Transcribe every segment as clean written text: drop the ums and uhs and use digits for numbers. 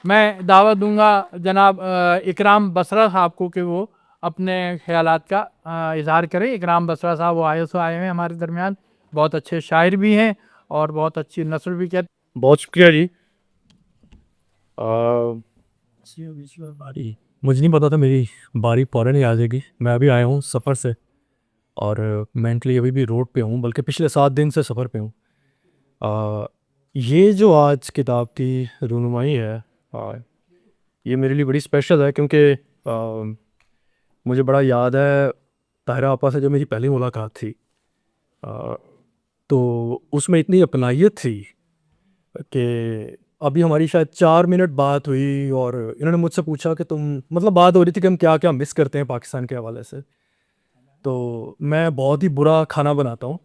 मैं दावत दूंगा जनाब इकराम बसरा साहब को कि वो अपने ख्यालात का इजहार करें। इकराम बसरा साहब वो आए हैं हमारे दरमियान, बहुत अच्छे शायर भी हैं और बहुत अच्छी नस्ल भी कहते। बहुत शुक्रिया जी। आ, बारी मुझे नहीं पता था मेरी बारी फ़ौरन ही आ जाएगी। मैं अभी आया हूँ सफ़र से और मेंटली अभी भी रोड पे हूँ, बल्कि पिछले 7 दिन से सफ़र पे हूँ। आ, ये जो आज किताब की रूनुमाई है, आ, ये मेरे लिए बड़ी स्पेशल है क्योंकि मुझे बड़ा याद है ताहिरा आपा से जो मेरी पहली मुलाकात थी। आ, तो उसमें इतनी अपनाइयत थी कि अभी हमारी शायद 4 मिनट बात हुई और इन्होंने मुझसे पूछा कि तुम, मतलब बात हो रही थी कि हम क्या क्या मिस करते हैं पाकिस्तान के हवाले से। तो मैं बहुत ही बुरा खाना बनाता हूँ,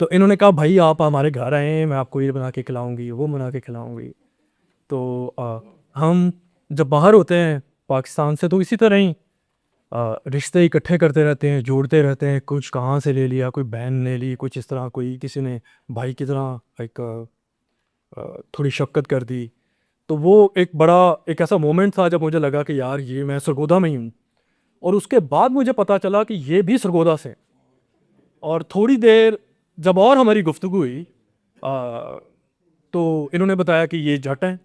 तो इन्होंने कहा भाई आप हमारे घर आए, मैं आपको ये बना के खिलाऊंगी वो बना के खिलाऊंगी। तो हम जब बाहर होते हैं पाकिस्तान से तो इसी तरह ही रिश्ते इकट्ठे करते रहते हैं, जोड़ते रहते हैं। कुछ कहाँ से ले लिया, कोई बहन ले ली, कुछ इस तरह, कोई किसी ने भाई की तरह एक थोड़ी शफ़क़त कर दी। तो वो एक ऐसा मोमेंट था जब मुझे लगा कि यार ये मैं सरगोदा में ही हूँ। और उसके बाद मुझे पता चला कि ये भी सरगोदा से हैं। और थोड़ी देर जब और हमारी गुफ्तगू हुई, आ, तो इन्होंने बताया कि ये जट हैं।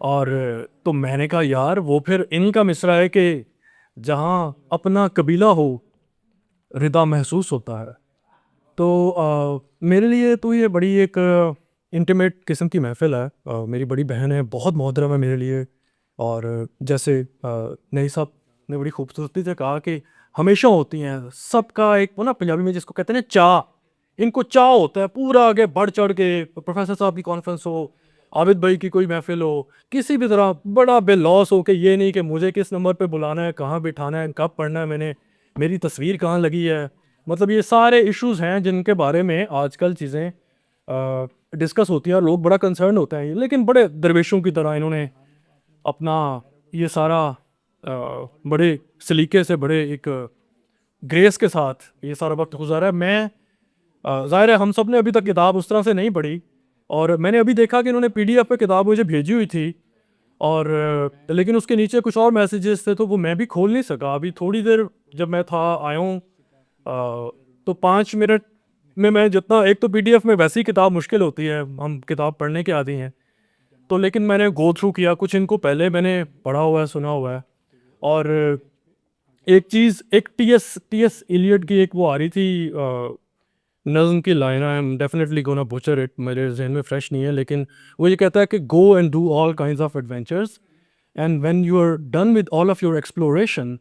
और तो मैंने कहा यार वो फिर इनका मिसरा है कि जहाँ अपना कबीला हो रिदा महसूस होता है। तो मेरे लिए तो ये बड़ी एक इंटीमेट किस्म की महफ़िल है। मेरी बड़ी बहन है, बहुत मोहतरम है मेरे लिए। और जैसे नई साहब ने बड़ी खूबसूरती से कहा कि हमेशा होती हैं सबका एक, वो ना पंजाबी में जिसको कहते हैं ना चाह, इनको चाह होता है पूरा आगे बढ़ चढ़ के। प्रोफेसर साहब की कॉन्फ्रेंस हो, आबिद भाई की कोई महफिल हो, किसी भी तरह बड़ा बेलौस हो कि ये नहीं कि मुझे किस नंबर पे बुलाना है, कहाँ बिठाना है, कब पढ़ना है मैंने, मेरी तस्वीर कहाँ लगी है। मतलब ये सारे इश्यूज हैं जिनके बारे में आजकल चीज़ें डिस्कस होती हैं और लोग बड़ा कंसर्न होते हैं। लेकिन बड़े दरवेशों की तरह इन्होंने अपना ये सारा बड़े सलीके से, बड़े एक ग्रेस के साथ ये सारा वक्त गुजारा है। मैं ज़ाहिर है हम सब ने अभी तक किताब उस तरह से नहीं पढ़ी, और मैंने अभी देखा कि इन्होंने पीडीएफ पे किताब मुझे भेजी हुई थी। और लेकिन उसके नीचे कुछ और मैसेजेस थे तो वो मैं भी खोल नहीं सका। अभी थोड़ी देर जब मैं था आया हूँ, तो 5 मिनट में मैं जितना, एक तो पीडीएफ में वैसी किताब मुश्किल होती है, हम किताब पढ़ने के आदी हैं, तो लेकिन मैंने गो थ्रू किया, कुछ इनको पहले मैंने पढ़ा हुआ है, सुना हुआ है। और एक चीज़, एक टी एस इलियट की एक वो आ रही थी नज़्म की line, I am definitely gonna butcher it, मेरे जहन में फ्रेश नहीं है, लेकिन वो ये कहता है कि go and do all kinds of adventures, and when you are done with all of your exploration,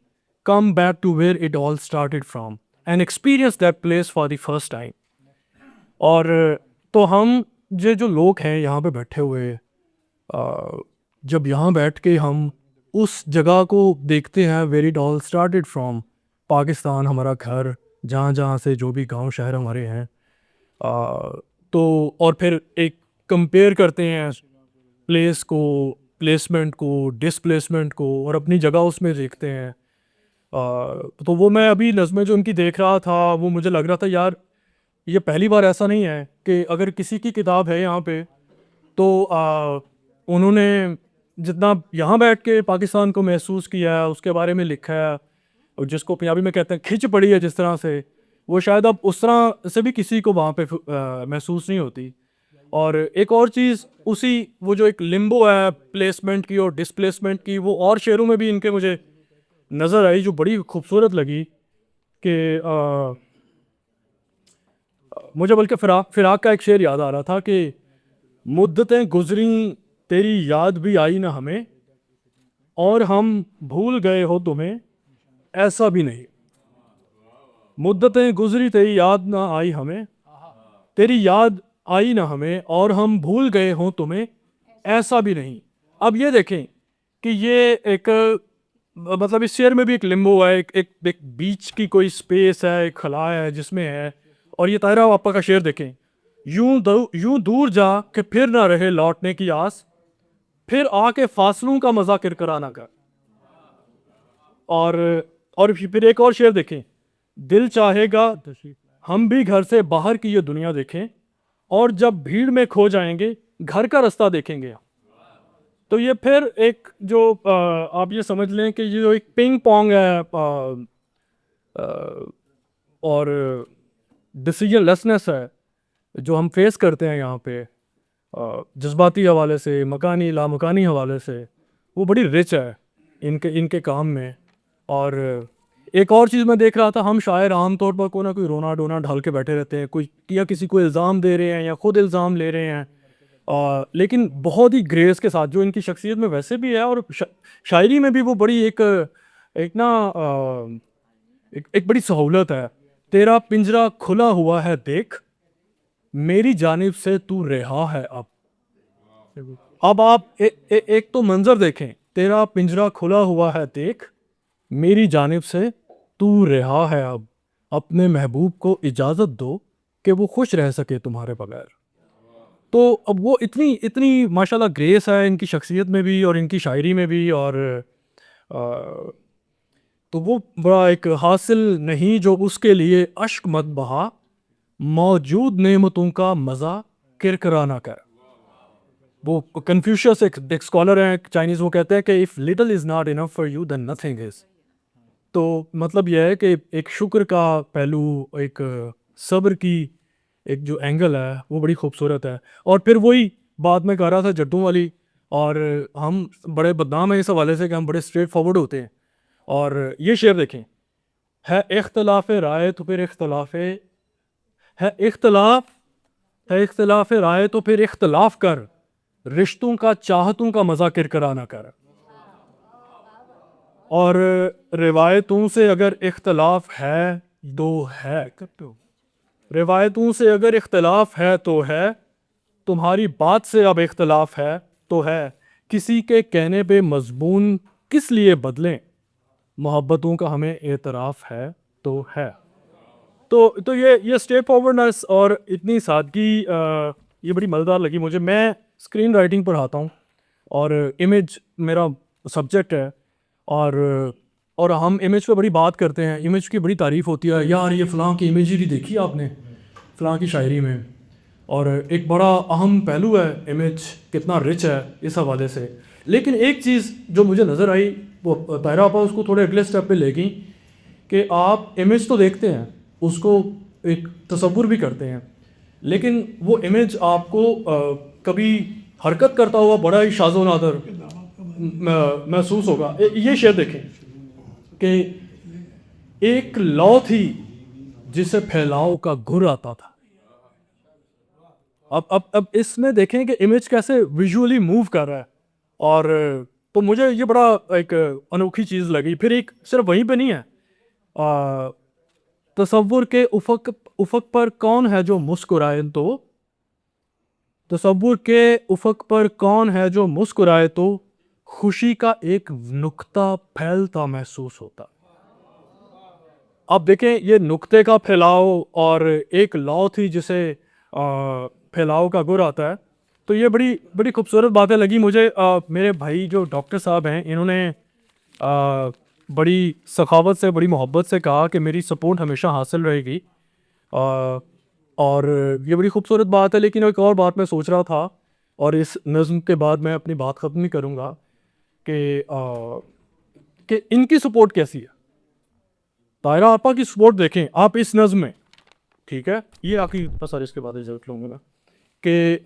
come back to where it all started from and experience that place for the first time. और तो हम ये जो लोग हैं यहाँ पे बैठे हुए, जब यहाँ बैठ के हम उस जगह को देखते हैं where it all started from, Pakistan हमारा घर, जहाँ जहाँ से जो भी गांव शहर हमारे हैं, तो और फिर एक कंपेयर करते हैं प्लेस को, प्लेसमेंट को, डिसप्लेसमेंट को, और अपनी जगह उसमें देखते हैं। तो वो मैं अभी नज़में जो उनकी देख रहा था, वो मुझे लग रहा था यार ये पहली बार ऐसा नहीं है कि अगर किसी की किताब है यहाँ पे तो उन्होंने जितना यहाँ बैठ के पाकिस्तान को महसूस किया है, उसके बारे में लिखा है, और जिसको पंजाबी में कहते हैं खिंच पड़ी है जिस तरह से, वो शायद अब उस तरह से भी किसी को वहाँ पे महसूस नहीं होती। और एक और चीज़, उसी वो जो एक लिम्बो है प्लेसमेंट की और डिसप्लेसमेंट की, वो और शेरों में भी इनके मुझे नज़र आई, जो बड़ी खूबसूरत लगी कि मुझे बल्कि फिराक फिराक का एक शेर याद आ रहा था कि मुद्दतें गुजरी तेरी याद भी आई ना हमें, और हम भूल गए हो तुम्हें ऐसा भी नहीं। मुद्दतें गुजरी तेरी याद ना आई हमें, तेरी याद आई ना हमें, और हम भूल गए हो तुम्हें ऐसा भी नहीं। अब ये देखें कि ये एक मतलब इस शेर में भी एक लिम्बो है, एक बीच की कोई स्पेस है, एक खला है जिसमें है। और ये ताहिरा आपा का शेर देखें, यूं दूर जा कि फिर ना रहे लौटने की आस, फिर आके फासलों का मजा किरकिराना कर। और फिर एक और शेर देखें, दिल चाहेगा हम भी घर से बाहर की ये दुनिया देखें, और जब भीड़ में खो जाएंगे घर का रास्ता देखेंगे। तो ये फिर एक जो आप ये समझ लें कि ये जो एक पिंग पोंग है और डिसीजन लेसनेस है जो हम फेस करते हैं यहाँ पे जज्बाती हवाले से, मकानी लामकानी हवाले से, वो बड़ी रिच है इनके इनके काम में। और एक और चीज़ मैं देख रहा था, हम शायर आम तौर पर कोई ना कोई रोना डोना ढाल के बैठे रहते हैं, कोई या किसी को इल्ज़ाम दे रहे हैं या ख़ुद इल्ज़ाम ले रहे हैं। लेकिन बहुत ही ग्रेस के साथ जो इनकी शख्सियत में वैसे भी है, और शायरी में भी वो बड़ी एक ना एक बड़ी सहूलत है। तेरा पिंजरा खुला हुआ है देख, मेरी जानिब से तू रिहा है अब आप एक तो मंजर देखें, तेरा पिंजरा खुला हुआ है देख, मेरी जानिब से तू रिहा है अब, अपने महबूब को इजाज़त दो कि वो खुश रह सके तुम्हारे बगैर। तो अब वो इतनी इतनी माशाल्लाह ग्रेस है इनकी शख्सियत में भी और इनकी शायरी में भी। और तो वो बड़ा एक हासिल नहीं जो उसके लिए अश्क मत बहा, मौजूद नेमतों का मज़ा किरकिरा ना कर। वो कन्फ्यूशियस एक स्कॉलर हैं चाइनीज़, वो कहते हैं कि if little is not enough for you then nothing is. तो मतलब यह है कि एक शुक्र का पहलू, एक सब्र की एक जो एंगल है वो बड़ी खूबसूरत है। और फिर वही बात मैं कह रहा था जट्टों वाली, और हम बड़े बदनाम हैं इस हवाले से कि हम बड़े स्ट्रेट फॉरवर्ड होते हैं। और ये शेर देखें, है इख्तलाफ राय तो फिर इख्तलाफ राय तो फिर इख्तलाफ कर, रिश्तों का चाहतों का मज़ा किरकिरा ना कर। और रिवायतों से अगर इख्तलाफ है तो है, रिवायतों से अगर इख्तलाफ है तो है, तुम्हारी बात से अब इख्तलाफ है तो है, किसी के कहने पे मजमून किस लिए बदलें, मोहब्बतों का हमें एतराफ़ है तो है। तो ये स्टेप फॉरवर्डनेस और इतनी सादगी ये बड़ी मज़ेदार लगी मुझे। मैं स्क्रीन राइटिंग पढ़ाता हूँ और इमेज मेरा सब्जेक्ट है, और हम इमेज पे बड़ी बात करते हैं, इमेज की बड़ी तारीफ़ होती है, यार ये फ़लाँ की इमेजरी देखी आपने फ़लाँ की शायरी में। और एक बड़ा अहम पहलू है इमेज, कितना रिच है इस हवाले से। लेकिन एक चीज़ जो मुझे नज़र आई, वो ताहिरा आपा उसको थोड़े अगले स्टेप पे ले गई कि आप इमेज तो देखते हैं, उसको एक तसव्वुर भी करते हैं, लेकिन वो इमेज आपको कभी हरकत करता हुआ बड़ा ही शाज़ो नादर महसूस होगा। ये शेर देखें कि एक लौ थी जिसे फैलाव का घुर आता था। अब इसमें देखें कि इमेज कैसे विजुअली मूव कर रहा है। और तो मुझे ये बड़ा एक अनोखी चीज़ लगी। फिर एक सिर्फ वहीं पे नहीं है, तसव्वुर के उफक पर कौन है जो मुस्कुराए, तो तसव्वुर के उफक पर कौन है जो मुस्कुराए, तो खुशी का एक नुक्ता फैलता महसूस होता। अब देखें ये नुक्ते का फैलाव और एक लौ थी जिसे फैलाव का गुर आता है। तो ये बड़ी बड़ी खूबसूरत बातें लगी मुझे। मेरे भाई जो डॉक्टर साहब हैं, इन्होंने बड़ी सखावत से, बड़ी मोहब्बत से कहा कि मेरी सपोर्ट हमेशा हासिल रहेगी। और ये बड़ी खूबसूरत बात है। लेकिन एक और बात मैं सोच रहा था, और इस नज़्म के बाद मैं अपनी बात ख़त्म नहीं करूँगा, कि इनकी सपोर्ट कैसी है। ताहिरा आपा की सपोर्ट देखें आप इस नज़्म में, ठीक है, ये आखिरी बस, और इसके बाद रिजल्ट लूँगा मैं, कि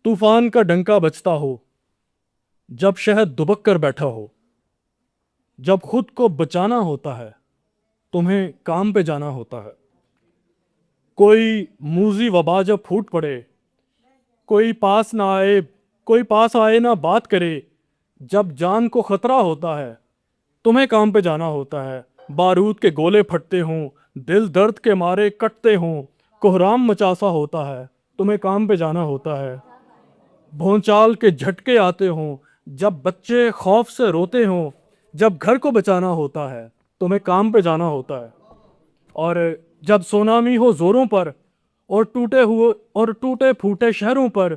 तूफ़ान का डंका बजता हो, जब शहद दुबक कर बैठा हो, जब खुद को बचाना होता है, तुम्हें काम पे जाना होता है। कोई मूजी वबा जब फूट पड़े, कोई पास आए ना बात करे, जब जान को ख़तरा होता है, तुम्हें काम पे जाना होता है। बारूद के गोले फटते हों, दिल दर्द के मारे कटते हों, कोहराम मचासा होता है, तुम्हें काम पे जाना होता है। भूचाल के झटके आते हों, जब बच्चे खौफ से रोते हों, जब घर को बचाना होता है, तुम्हें काम पे जाना होता है। और जब सुनामी हो ज़ोरों पर, और टूटे फूटे शहरों पर,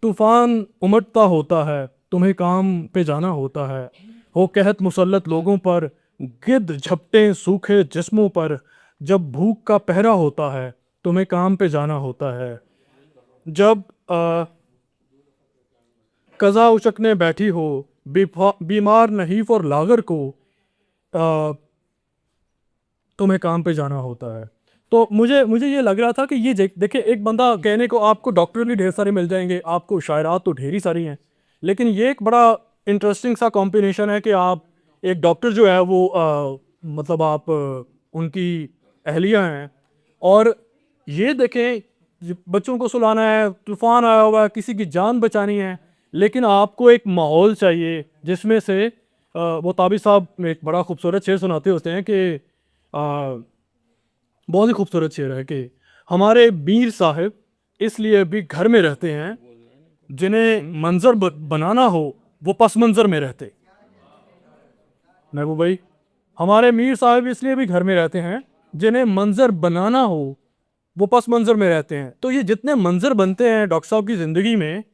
तूफ़ान उमड़ता होता है, तुम्हें काम पे जाना होता है। हो कहत मुसल्लत लोगों पर, गिद्ध झपटे सूखे जिस्मों पर, जब भूख का पहरा होता है, तुम्हें काम पे जाना होता है। जब कज़ा उचकने बैठी हो, बीमार नहीं फॉर लागर को, आ, तुम्हें काम पे जाना होता है। तो मुझे मुझे ये लग रहा था कि ये देखिए, एक बंदा कहने को आपको डॉक्टर भी ढेर सारे मिल जाएंगे, आपको शायरात तो ढेर ही सारी हैं, लेकिन ये एक बड़ा इंटरेस्टिंग सा कॉम्बिनेशन है कि आप एक डॉक्टर जो है वो मतलब आप उनकी अहलिया हैं, और ये देखें बच्चों को सुलाना है, तूफ़ान आया हुआ है, किसी की जान बचानी है, लेकिन आपको एक माहौल चाहिए जिसमें से वो ताबी साहब एक बड़ा खूबसूरत शेर सुनाते होते हैं कि बहुत ही खूबसूरत शेर है कि हमारे मीर साहब इसलिए भी घर में रहते हैं, जिन्हें मंजर बनाना हो वो पस मंजर में रहते। महबूब भाई, हमारे मीर साहब इसलिए भी घर में रहते हैं, जिन्हें मंजर बनाना हो वो पस मंजर में रहते हैं। तो ये जितने मंजर बनते हैं डॉक्टर साहब की ज़िंदगी में,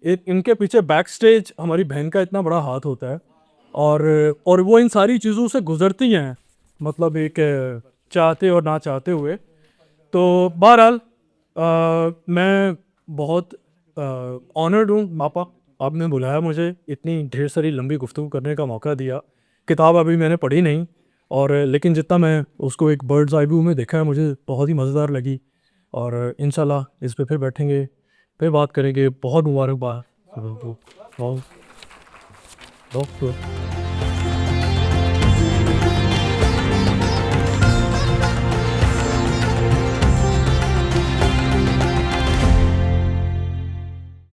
इनके पीछे बैक स्टेज हमारी बहन का इतना बड़ा हाथ होता है, और वो इन सारी चीज़ों से गुजरती हैं, मतलब एक चाहते और ना चाहते हुए। तो बहरहाल मैं बहुत ऑनर्ड हूँ पापा, आपने बुलाया मुझे, इतनी ढेर सारी लंबी गुफ्तगू करने का मौका दिया। किताब अभी मैंने पढ़ी नहीं, और लेकिन जितना मैं उसको एक बर्ड्स आई व्यू में देखा है, मुझे बहुत ही मज़ेदार लगी। और इंशाल्लाह इस पे फिर बैठेंगे, फिर बात करेंगे। बहुत मुबारकबाद। बहुत बहुत